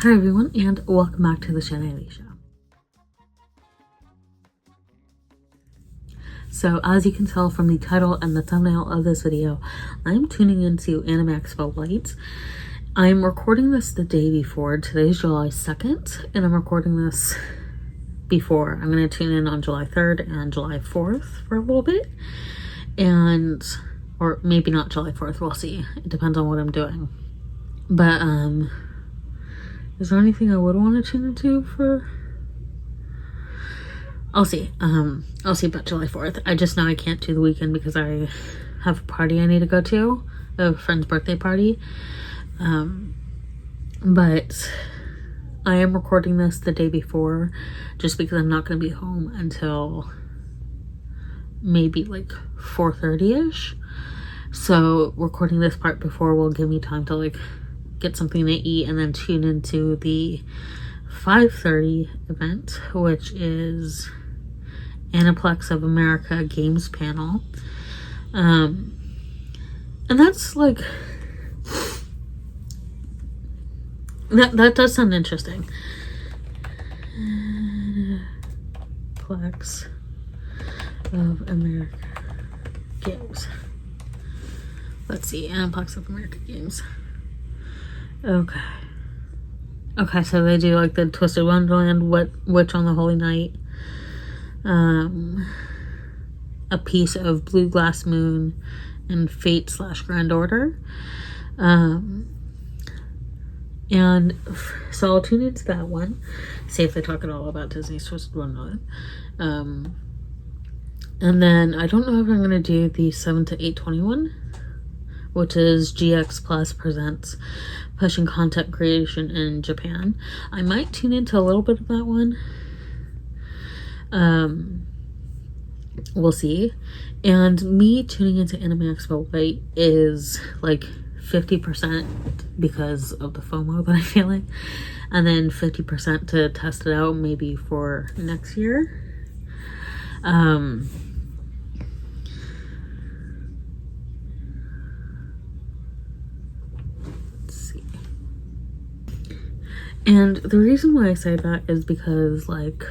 Hi everyone, and welcome back to the Shanna Show. So as you can tell from the title and the thumbnail of this video, I'm tuning into Anime Expo Lights. I'm recording this the day before. Today's July 2nd, and I'm recording this before. I'm going to tune in on July 3rd and July 4th for a little bit. Or maybe not July 4th, we'll see. It depends on what I'm doing. But, is there anything I would want to tune into for? I'll see. I'll see about July 4th. I just know I can't do the weekend because I have a party I need to go to, a friend's birthday party. But I am recording this the day before just because I'm not going to be home until maybe like 4:30ish. So recording this part before will give me time to like get something to eat and then tune into the 5:30 event, which is Aniplex of America Games panel. And that's like, that does sound interesting. Aniplex of America Games. Let's see, Aniplex of America Games. Okay, so they do like the Twisted Wonderland, Witch on the Holy Night, a piece of Blue Glass Moon, and Fate / Grand Order. And so I'll tune into that one, see if they talk at all about Disney's Twisted Wonderland. And then I don't know if I'm going to do the 7 to 8/21, which is GX Plus presents Pushing Content Creation in Japan. I might tune into a little bit of that one. We'll see. And me tuning into Anime Expo Light is like 50% because of the FOMO that I'm feeling, and then 50% to test it out maybe for next year. And the reason why I say that is because, like,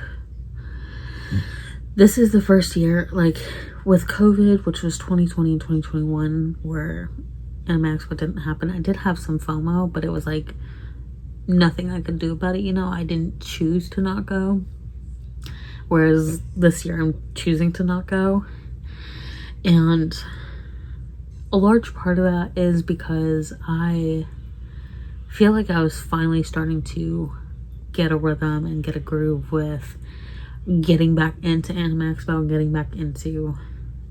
this is the first year, like, with COVID, which was 2020 and 2021, where Anime Expo didn't happen. I did have some FOMO, but it was, like, nothing I could do about it, you know? I didn't choose to not go. Whereas this year, I'm choosing to not go. And a large part of that is because I feel like I was finally starting to get a rhythm and get a groove with getting back into Anime Expo and getting back into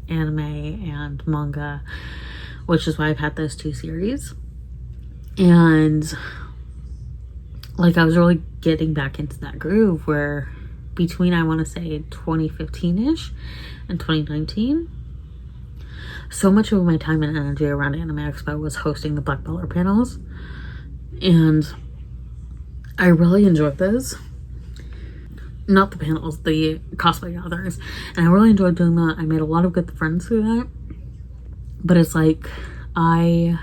anime and manga, which is why I've had those two series. And like I was really getting back into that groove where between, I want to say 2015-ish and 2019, so much of my time and energy around Anime Expo was hosting the Black Butler panels. And I really enjoyed those. Not the panels, the cosplay gatherings. And I really enjoyed doing that. I made a lot of good friends through that. But it's like, I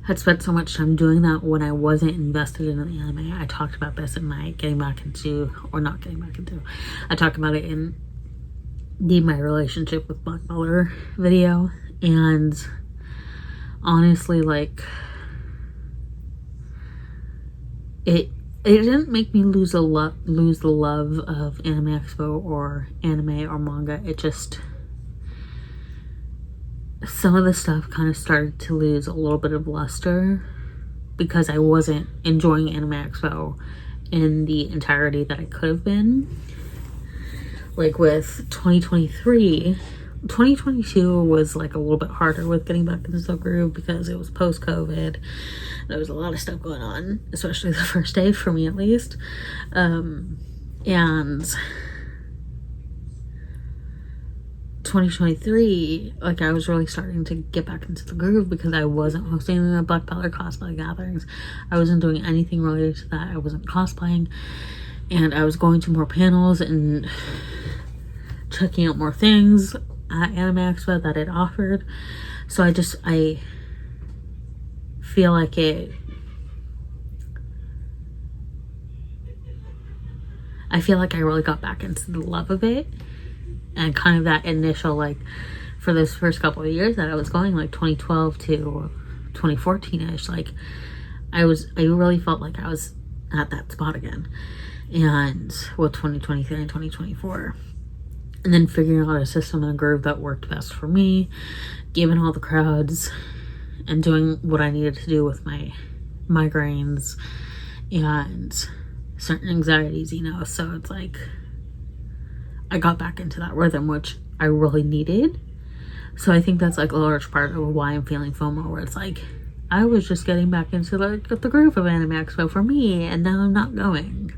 had spent so much time doing that when I wasn't invested in the anime. I talked about this in my I talked about it in my relationship with Black Butler video. And honestly, like, it didn't make me lose the love of Anime Expo or anime or manga. It just, some of the stuff kind of started to lose a little bit of luster because I wasn't enjoying Anime Expo in the entirety that I could have been. Like with 2022 was like a little bit harder with getting back into the groove because it was post-COVID. There was a lot of stuff going on, especially the first day for me at least. And 2023, like I was really starting to get back into the groove because I wasn't hosting the Black Butler cosplay gatherings. I wasn't doing anything related to that. I wasn't cosplaying, and I was going to more panels and checking out more things at Anime Expo that it offered. So I feel like it I feel like I really got back into the love of it, and kind of that initial, like, for those first couple of years that I was going, like 2012 to 2014-ish, like I really felt like I was at that spot again. And with 2023 and 2024, and then figuring out a system and a groove that worked best for me, given all the crowds, and doing what I needed to do with my migraines and certain anxieties, you know. So it's like I got back into that rhythm, which I really needed. So I think that's like a large part of why I'm feeling FOMO, where it's like I was just getting back into like the groove of Anime Expo for me, and now I'm not going.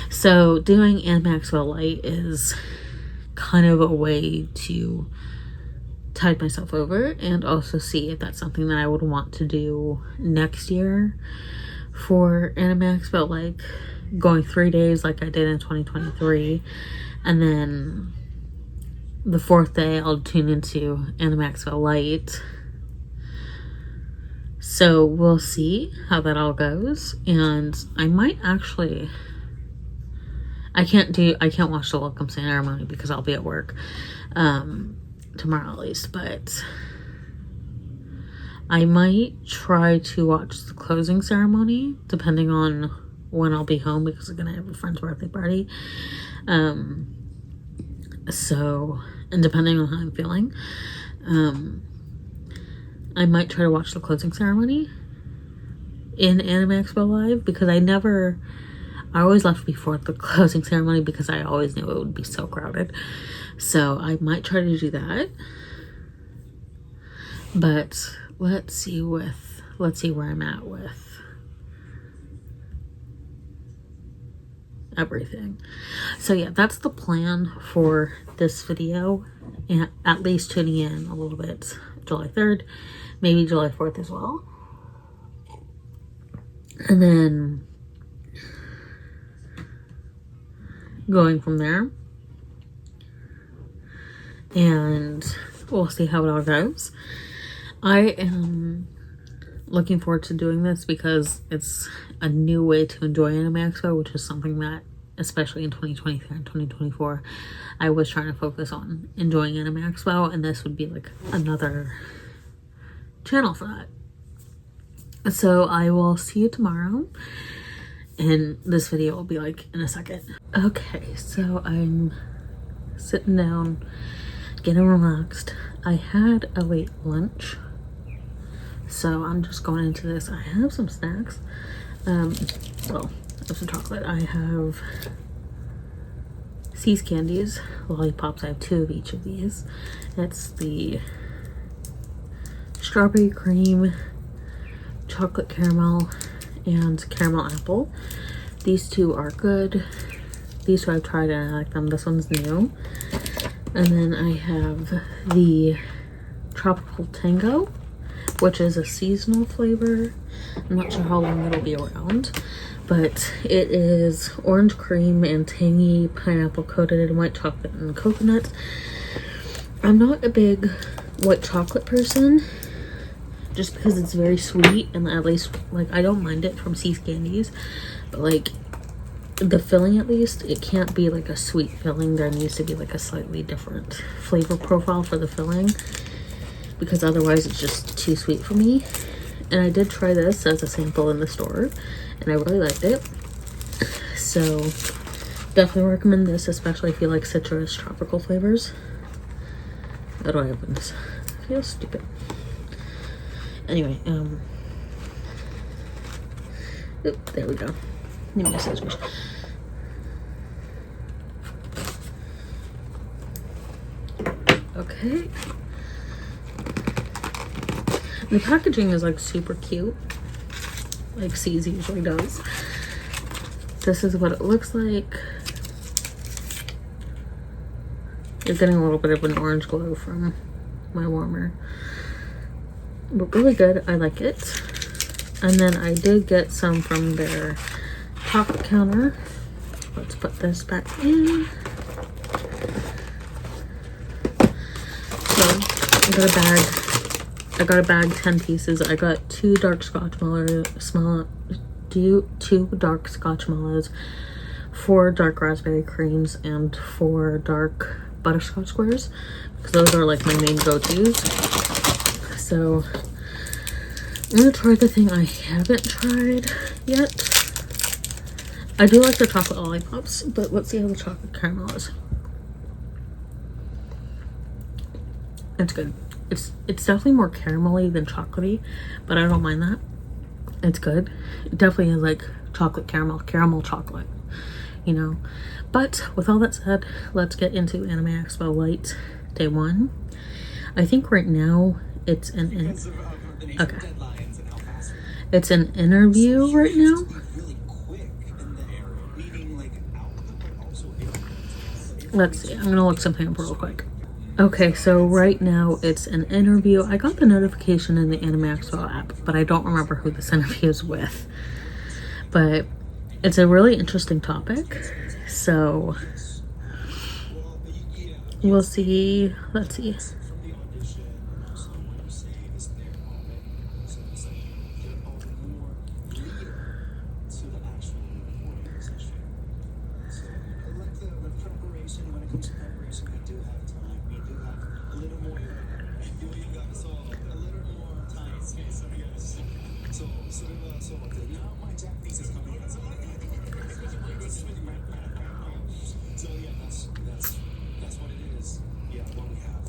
So doing Anime Expo Light is kind of a way to tide myself over, and also see if that's something that I would want to do next year for Anime Expo, like going 3 days like I did in 2023, and then the 4th day I'll tune into Anime Expo Light. So we'll see how that all goes, and I might actually, I can't watch the welcome ceremony because I'll be at work tomorrow at least, but I might try to watch the closing ceremony depending on when I'll be home, because I'm gonna have a friend's birthday party. So, and depending on how I'm feeling, I might try to watch the closing ceremony in Anime Expo Live, because I always left before the closing ceremony because I always knew it would be so crowded. So I might try to do that. But let's see where I'm at with everything. So yeah, that's the plan for this video, and at least tuning in a little bit July 3rd, maybe July 4th as well. And then going from there, and we'll see how it all goes. I am looking forward to doing this because it's a new way to enjoy Anime Expo, which is something that, especially in 2023 and 2024, I was trying to focus on enjoying Anime Expo, and this would be like another channel for that. So I will see you tomorrow, and this video will be like in a second. Okay, so I'm sitting down, getting relaxed. I had a late lunch, so I'm just going into this. I have some snacks. Well, I have some chocolate. I have C's candies, lollipops. I have 2 of each of these. It's the strawberry cream, chocolate caramel, and caramel apple. These 2 are good. These 2 I've tried and I like them. This one's new. And then I have the tropical tango, which is a seasonal flavor. I'm not sure how long it'll be around, but it is orange cream and tangy pineapple coated in white chocolate and coconut. I'm not a big white chocolate person, just because it's very sweet, and at least, like, I don't mind it from C's Candies, but like the filling, at least, it can't be like a sweet filling. There needs to be like a slightly different flavor profile for the filling, because otherwise it's just too sweet for me. And I did try this as a sample in the store, and I really liked it. So definitely recommend this, especially if you like citrus tropical flavors. How do I open this? I feel stupid. Anyway, oop, there we go. Need my scissors. Okay. The packaging is like super cute, like C's usually does. This is what it looks like. You're getting a little bit of an orange glow from my warmer, but really good. I like it. And then I did get some from their top counter. Let's put this back in. So I got a bag, 10 pieces. I got 2 dark Scotch mallows, 2 dark Scotch mallows, 4 dark raspberry creams and 4 dark butterscotch squares, because those are like my main go-tos. So I'm gonna try the thing I haven't tried yet. I do like the chocolate lollipops, but let's see how the chocolate caramel is. It's good. It's definitely more caramelly than chocolatey, but I don't mind that. It's good. It definitely is like chocolate caramel chocolate, you know. But with all that said, let's get into Anime Expo Light Day 1. I think right now it's an okay. It's an interview right now. Let's see. I'm gonna look something up real quick. Okay, so right now it's an interview. I got the notification in the Anime Expo app, but I don't remember who this interview is with. But it's a really interesting topic, so we'll see. Let's see.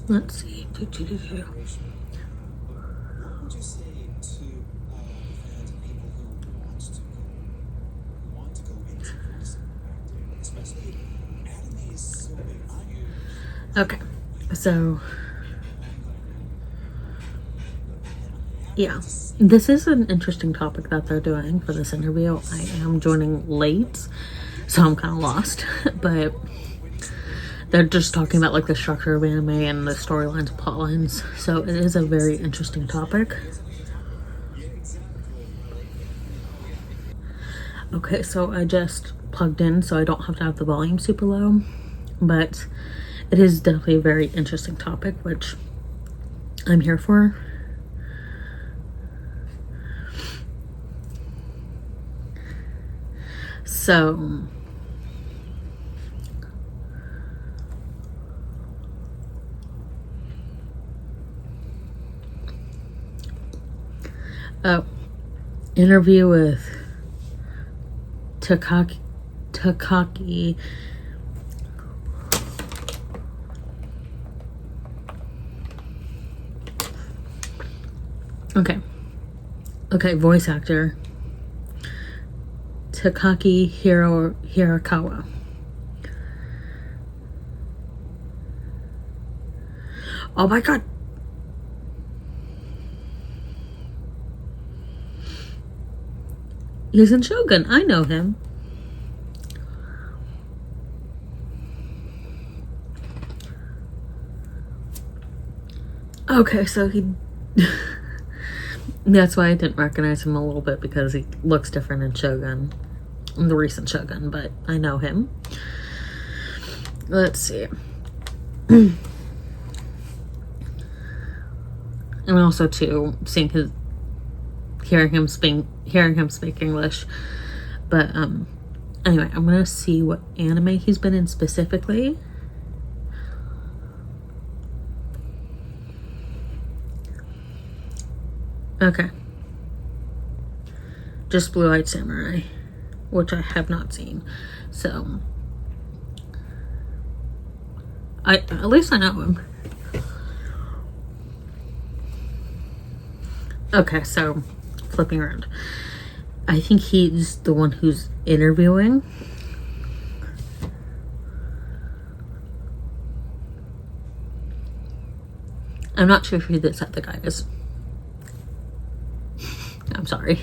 Let's see. Okay, so yeah, this is an interesting topic that they're doing for this interview. I am joining late, so I'm kind of lost, but they're just talking about like the structure of anime and the storylines and plot lines, so it is a very interesting topic. Okay, so I just plugged in so I don't have to have the volume super low, but it is definitely a very interesting topic, which I'm here for. So interview with Takaki. Okay, voice actor Takaki Hirakawa. Oh my god. He's in Shogun. I know him. Okay, so he... That's why I didn't recognize him a little bit, because he looks different in Shogun. In the recent Shogun, but I know him. Let's see. And also, too, hearing him speak English. But, anyway, I'm gonna see what anime he's been in specifically. Okay. Just Blue Eyed Samurai, which I have not seen. So, at least I know him. Okay, so flipping around. I think he's the one who's interviewing. I'm not sure who this other guy is. I'm sorry.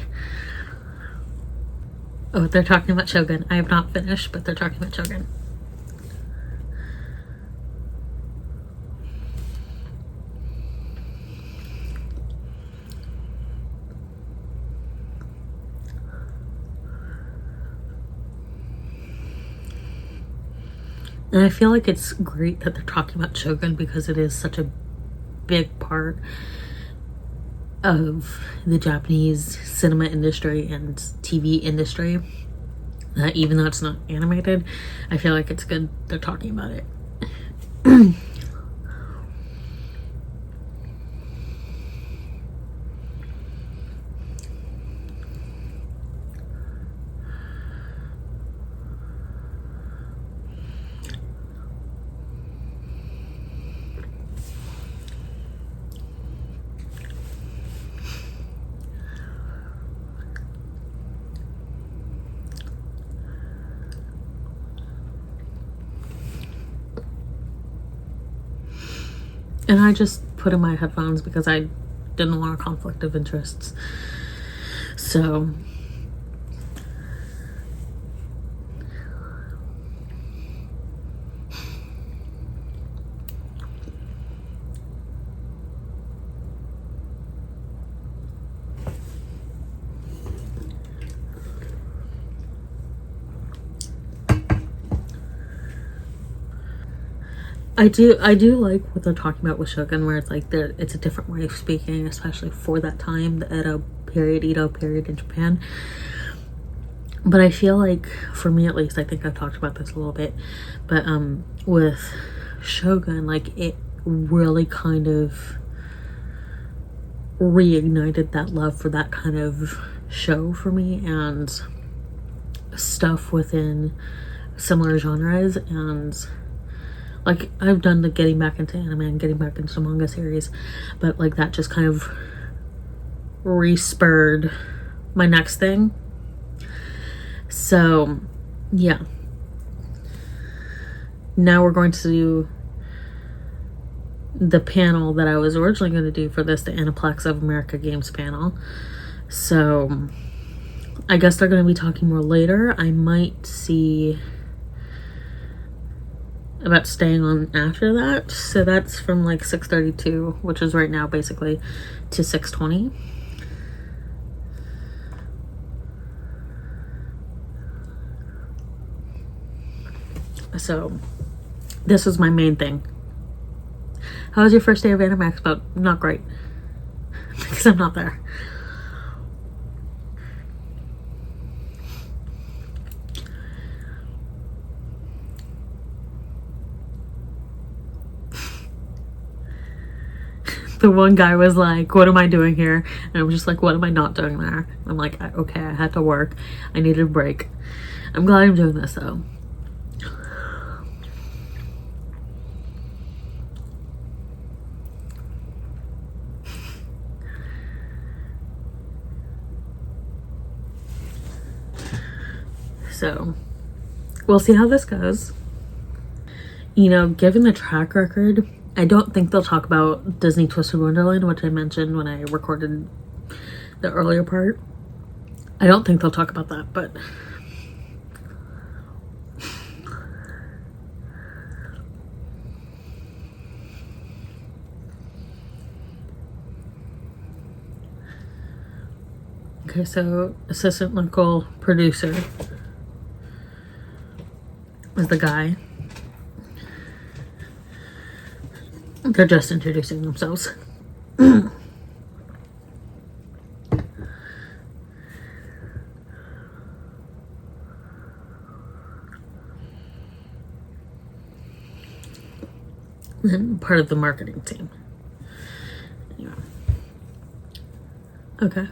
Oh, they're talking about Shogun. I have not finished, but they're talking about Shogun. And I feel like it's great that they're talking about Shogun, because it is such a big part of the Japanese cinema industry and TV industry. that even though it's not animated, I feel like it's good they're talking about it. And I just put in my headphones because I didn't want a conflict of interests. So I do like what they're talking about with Shogun, where it's like it's a different way of speaking, especially for that time, the Edo period in Japan. But I feel like, for me at least, I think I've talked about this a little bit, but with Shogun, like, it really kind of reignited that love for that kind of show for me, and stuff within similar genres. And like, I've done the getting back into anime and getting back into manga series, but like that just kind of re-spurred my next thing. So yeah, now we're going to do the panel that I was originally going to do for this, the Aniplex of America Games panel. So I guess they're going to be talking more later. I might see about staying on after that. So that's from like 6:32, which is right now basically, to 6:20. So this was my main thing. How was your first day of Anime Expo? Not great, because I'm not there. The one guy was like, what am I doing here? And I was just like, what am I not doing there? I'm like, okay, I had to work. I needed a break. I'm glad I'm doing this though. So we'll see how this goes. You know, given the track record, I don't think they'll talk about Disney Twisted Wonderland, which I mentioned when I recorded the earlier part. I don't think they'll talk about that, but okay, so assistant local producer is the guy. They're just introducing themselves. And part of the marketing team. Yeah. Okay.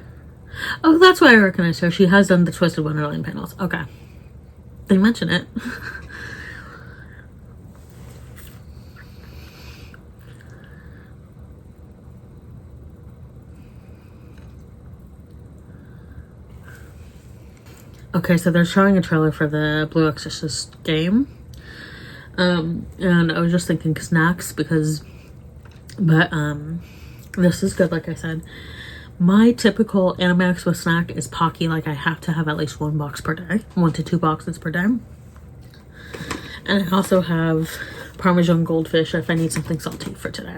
Oh, that's why I recognize her. She has done the Twisted Wonderland panels. Okay. They mention it. Okay, so they're showing a trailer for the Blue Exorcist game. And I was just thinking snacks because, but this is good, like I said. My typical Anime Expo snack is Pocky. Like, I have to have at least 1 box per day. 1 to 2 boxes per day. And I also have Parmesan Goldfish if I need something salty for today.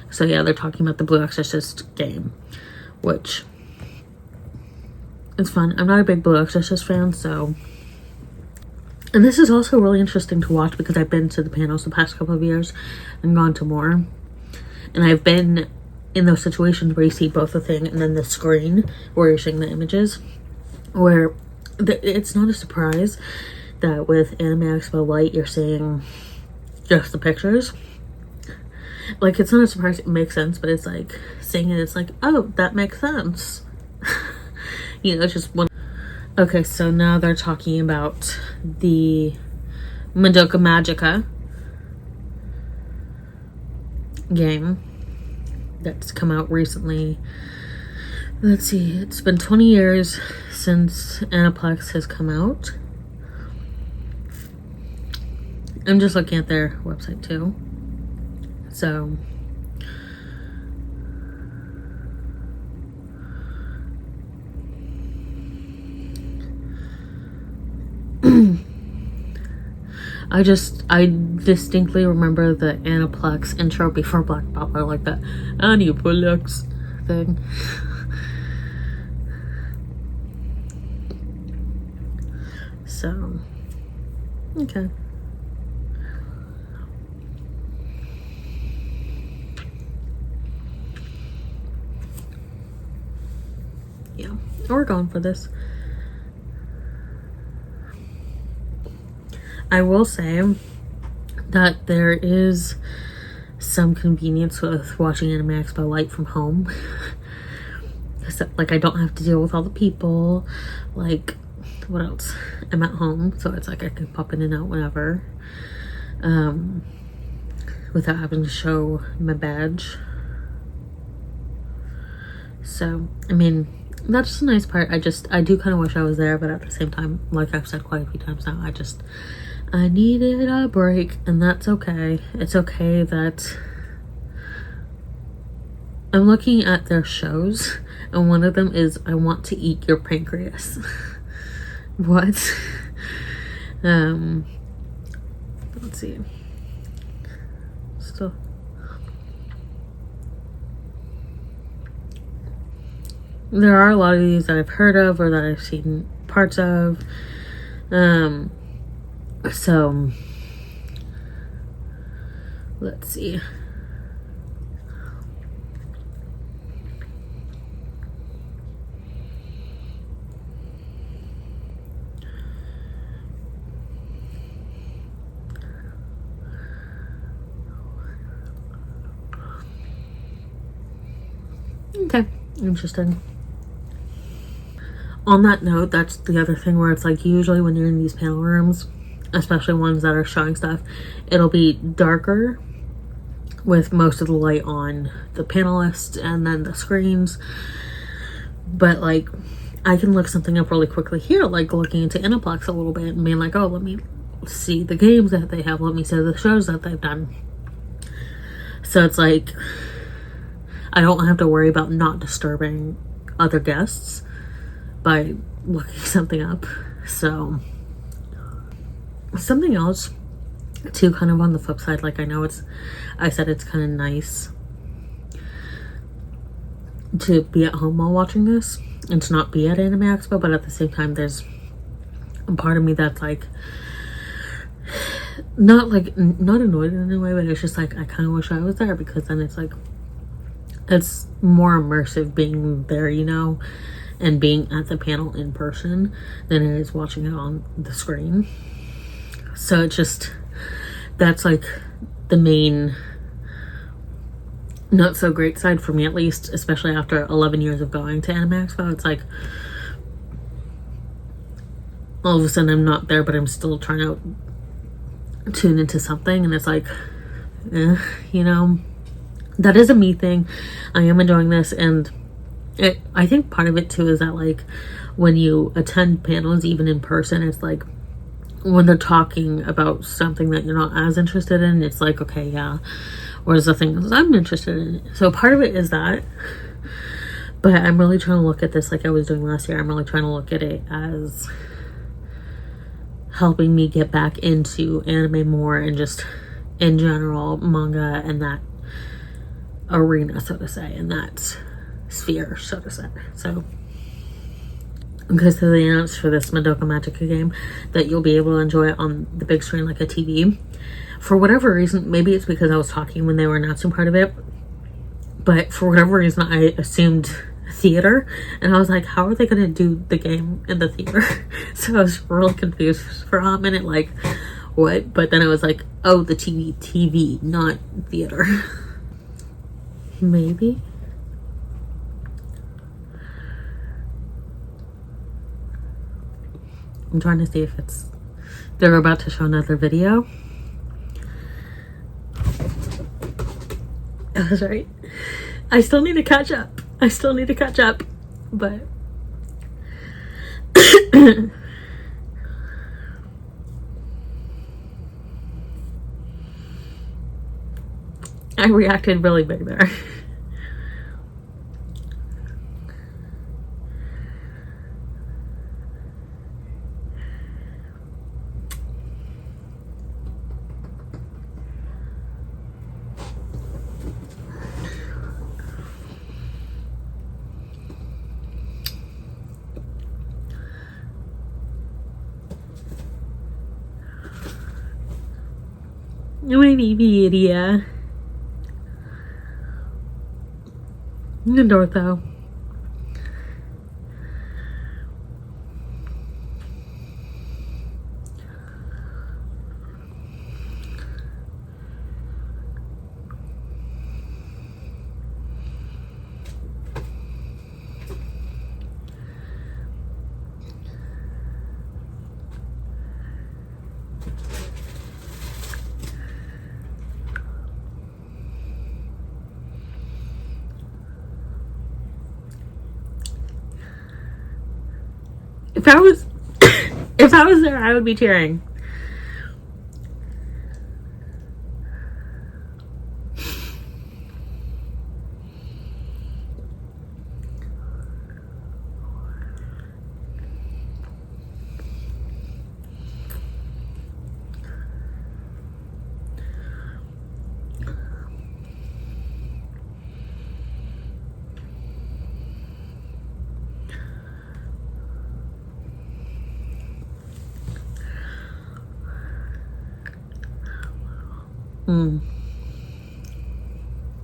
So yeah, they're talking about the Blue Exorcist game, which is fun. I'm not a big Blue Exorcist fan, so... And this is also really interesting to watch because I've been to the panels the past couple of years and gone to more. And I've been in those situations where you see both the thing and then the screen where you're seeing the images, where it's not a surprise that with Anime Expo Light you're seeing just the pictures. Like, it's not a surprise, it makes sense, but it's like seeing it, it's like, oh, that makes sense. You know, it's just one. Okay, so now they're talking about the Madoka Magica game that's come out recently. Let's see, it's been 20 years since Aniplex has come out. I'm just looking at their website too. So I distinctly remember the Aniplex intro before Black Papa, like that Aniplex thing. So, okay. Yeah, we're going for this. I will say that there is some convenience with watching Anime Expo Light from home. So, like, I don't have to deal with all the people. Like, what else? I'm at home, so it's like I can pop in and out whenever, without having to show my badge. So, I mean, that's just a nice part. I do kind of wish I was there, but at the same time, like I've said quite a few times now, I needed a break, and that's okay. It's okay that I'm looking at their shows, and one of them is I Want to Eat Your Pancreas. What? Let's see. Still. There are a lot of these that I've heard of or that I've seen parts of. So let's see. Okay, interesting. On that note, that's the other thing where it's like usually when you're in these panel rooms, especially ones that are showing stuff, it'll be darker with most of the light on the panelists and then the screens. But like, I can look something up really quickly here, like looking into Aniplex a little bit and being like, oh, let me see the games that they have, let me see the shows that they've done. So it's like, I don't have to worry about not disturbing other guests by looking something up. So something else too, kind of on the flip side, like I said it's kind of nice to be at home while watching this and to not be at Anime Expo, but at the same time there's a part of me that's like not annoyed in any way, but it's just like I kind of wish I was there, because then it's like it's more immersive being there, you know, and being at the panel in person than it is watching it on the screen. So it's just, that's like the main not so great side for me, at least, especially after 11 years of going to Anime Expo. It's like all of a sudden I'm not there, but I'm still trying to tune into something, and it's like, you know, that is a me thing. I am enjoying this, and I think part of it too is that like when you attend panels even in person, it's like when they're talking about something that you're not as interested in, it's like, okay, yeah, whereas the things I'm interested in. So part of it is that, but I'm really trying to look at this like I was doing last year. I'm really trying to look at it as helping me get back into anime more, and just in general manga and that arena, so to say, in that sphere, so to say. So because they announced for this Madoka Magica game that you'll be able to enjoy it on the big screen like a TV. For whatever reason, maybe it's because I was talking when they were announcing part of it, but for whatever reason I assumed theater, and I was like, how are they gonna do the game in the theater? So I was really confused for a minute, like, what? But then I was like, oh, the TV, not theater. Maybe. I'm trying to see if they're about to show another video. I was right. I still need to catch up. But I reacted really big there. My baby idiot. The door though. If I was there, I would be cheering.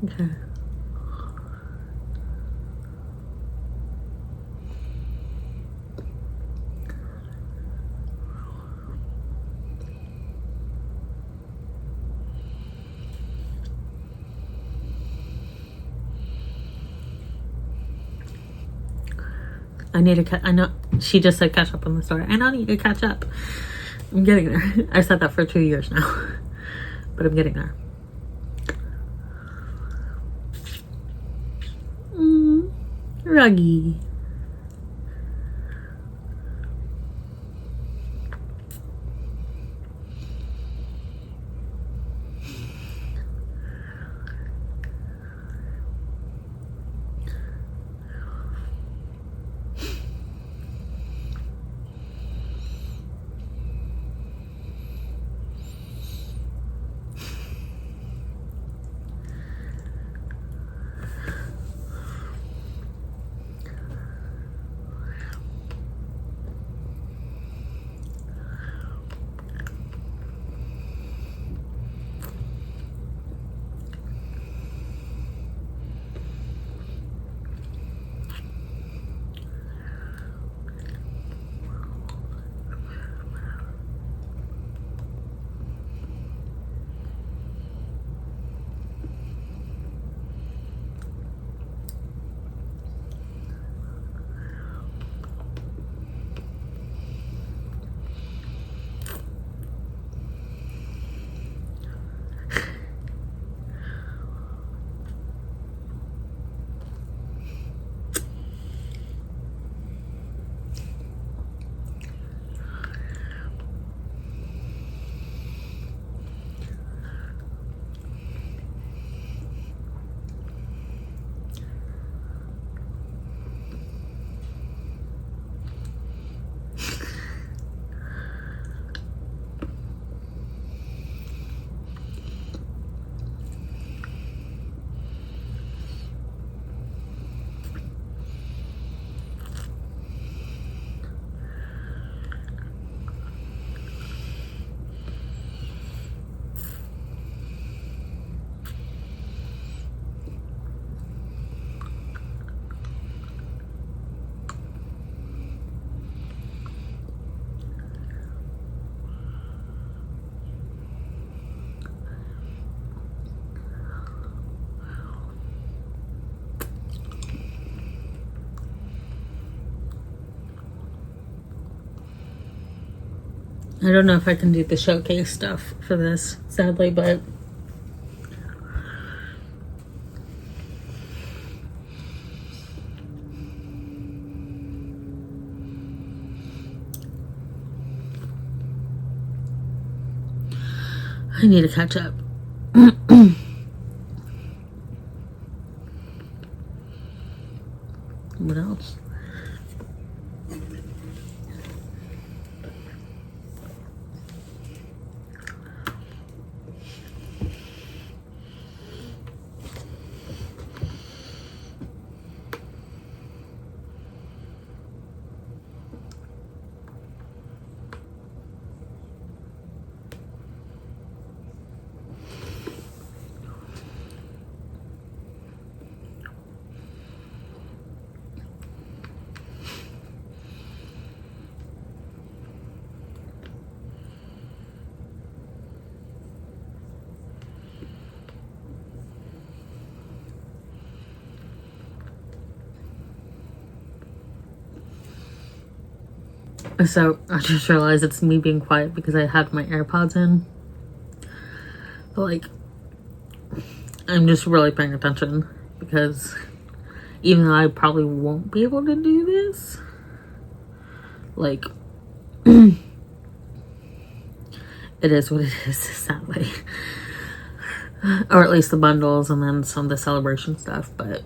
Okay. I need to I know she just said catch up on the story. I know I need to catch up. I'm getting there. I said that for 2 years now, but I'm getting there. Ruggy. I don't know if I can do the showcase stuff for this, sadly, but I need to catch up. What else? So I just realized it's me being quiet because I had my AirPods in. But like, I'm just really paying attention because even though I probably won't be able to do this, like, it is what it is, sadly. Or at least the bundles and then some of the celebration stuff, but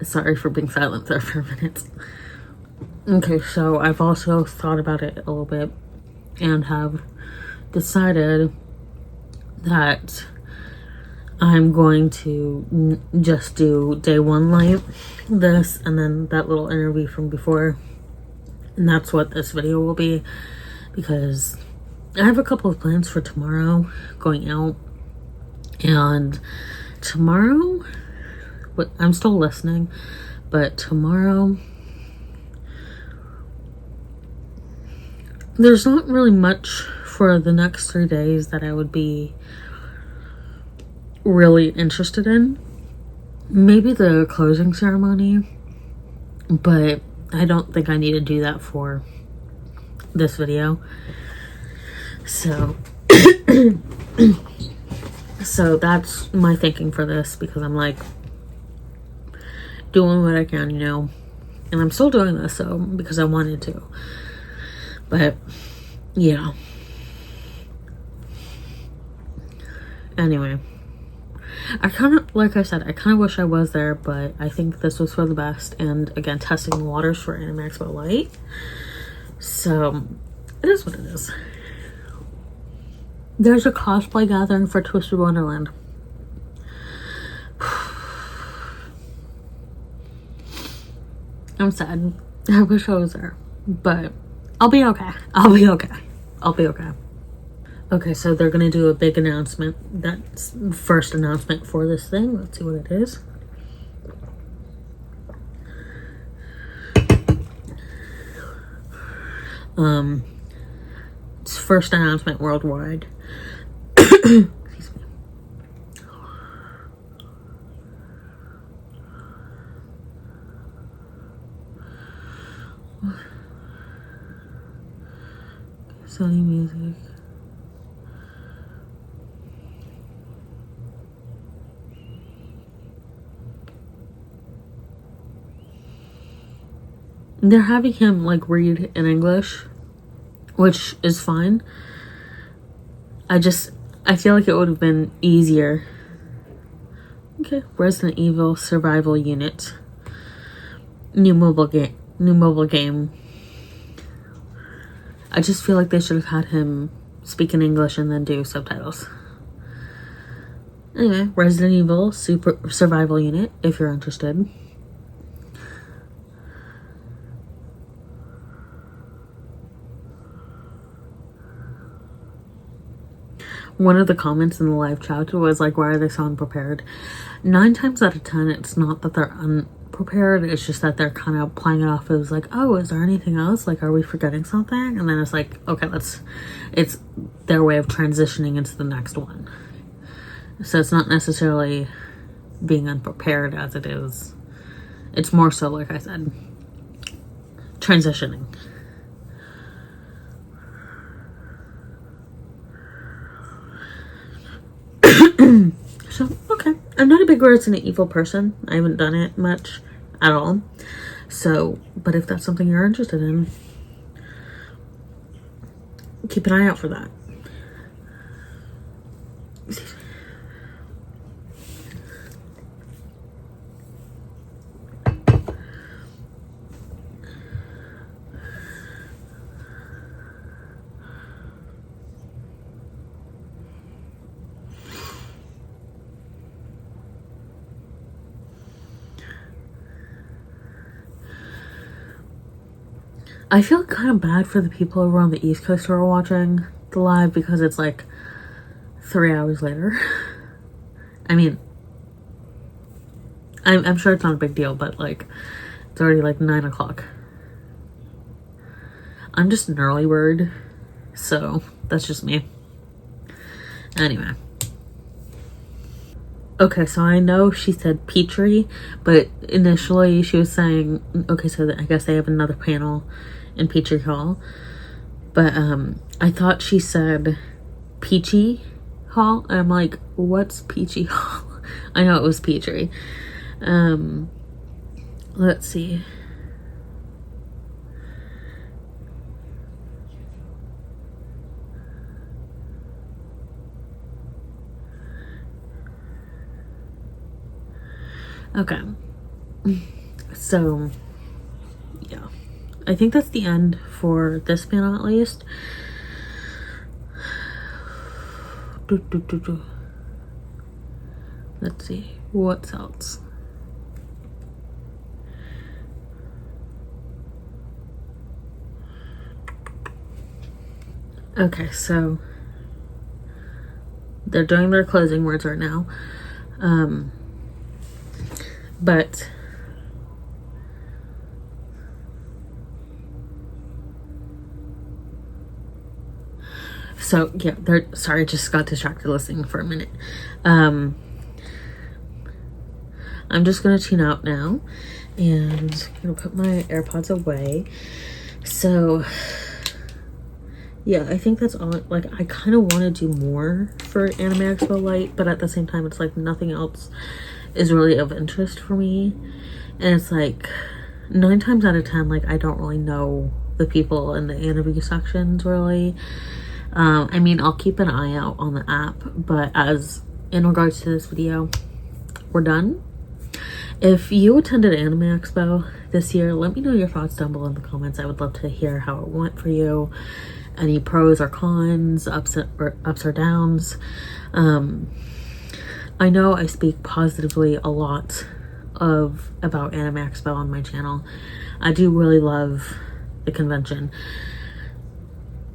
sorry for being silent there for a minute. Okay, so I've also thought about it a little bit and have decided that I'm going to just do day one light, this, and then that little interview from before. And that's what this video will be, because I have a couple of plans for tomorrow, going out. And tomorrow, I'm still listening, but tomorrow, there's not really much for the next 3 days that I would be really interested in. Maybe the closing ceremony, but I don't think I need to do that for this video. So, so that's my thinking for this, because I'm like doing what I can, you know, and I'm still doing this so because I wanted to. But yeah. Anyway, I kind of, like I said, I kind of wish I was there, but I think this was for the best. And again, testing the waters for Anime Expo Light. So it is what it is. There's a cosplay gathering for Twisted Wonderland. I'm sad. I wish I was there, but I'll be okay. I'll be okay. I'll be okay. Okay, so they're gonna do a big announcement. That's the first announcement for this thing. Let's see what it is. It's first announcement worldwide. Excuse me. Sony Music. They're having him like read in English, which is fine. I feel like it would have been easier. Okay, Resident Evil Survival Unit. New mobile game. I just feel like they should have had him speak in English and then do subtitles. Anyway, Resident Evil Survival Unit, if you're interested. One of the comments in the live chat was like, why are they so unprepared? 9 times out of 10, it's not that they're unprepared. It's just that they're kind of playing it off as like, oh, is there anything else? Like, are we forgetting something? And then it's like, okay, it's their way of transitioning into the next one. So it's not necessarily being unprepared as it is. It's more so, like I said, transitioning. So, okay. I'm not a big Resident Evil person. I haven't done it much at all. So, but if that's something you're interested in, keep an eye out for that. I feel kind of bad for the people over on the East Coast who are watching the live because it's like 3 hours later. I mean, I'm sure it's not a big deal, but like, it's already like 9 o'clock. I'm just an early bird, so that's just me. Anyway. Okay, so I know she said Petrie, but initially she was saying, okay, so I guess they have another panel in Petrie Hall. But I thought she said Peachy Hall, and I'm like, what's Peachy Hall? I know it was Petrie. Let's see. Okay. So, yeah. I think that's the end for this panel at least. Let's see. What's else? Okay, so they're doing their closing words right now. But so yeah, sorry, I just got distracted listening for a minute. I'm just gonna tune out now and I'm gonna put my AirPods away. So yeah, I think that's all. Like, I kind of want to do more for Anime Expo Light, but at the same time, it's like nothing else is really of interest for me. And it's like 9 times out of 10, like, I don't really know the people in the interview sections really. I mean, I'll keep an eye out on the app, but as in regards to this video, we're done. If you attended Anime Expo this year, let me know your thoughts down below in the comments. I would love to hear how it went for you. Any pros or cons, ups or downs. I know I speak positively a lot about Anime Expo on my channel. I do really love the convention.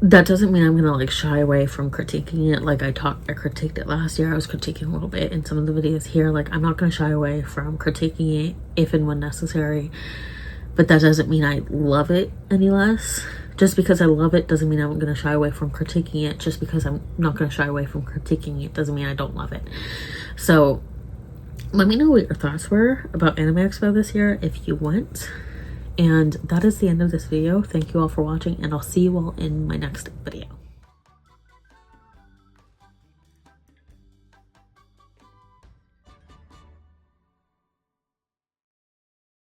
That doesn't mean I'm gonna like shy away from critiquing it. Like I critiqued it last year. I was critiquing a little bit in some of the videos here. Like, I'm not gonna shy away from critiquing it if and when necessary, but that doesn't mean I love it any less. Just because I love it doesn't mean I'm gonna shy away from critiquing it. Just because I'm not gonna shy away from critiquing it doesn't mean I don't love it. So let me know what your thoughts were about Anime Expo this year if you went. And that is the end of this video. Thank you all for watching, and I'll see you all in my next video.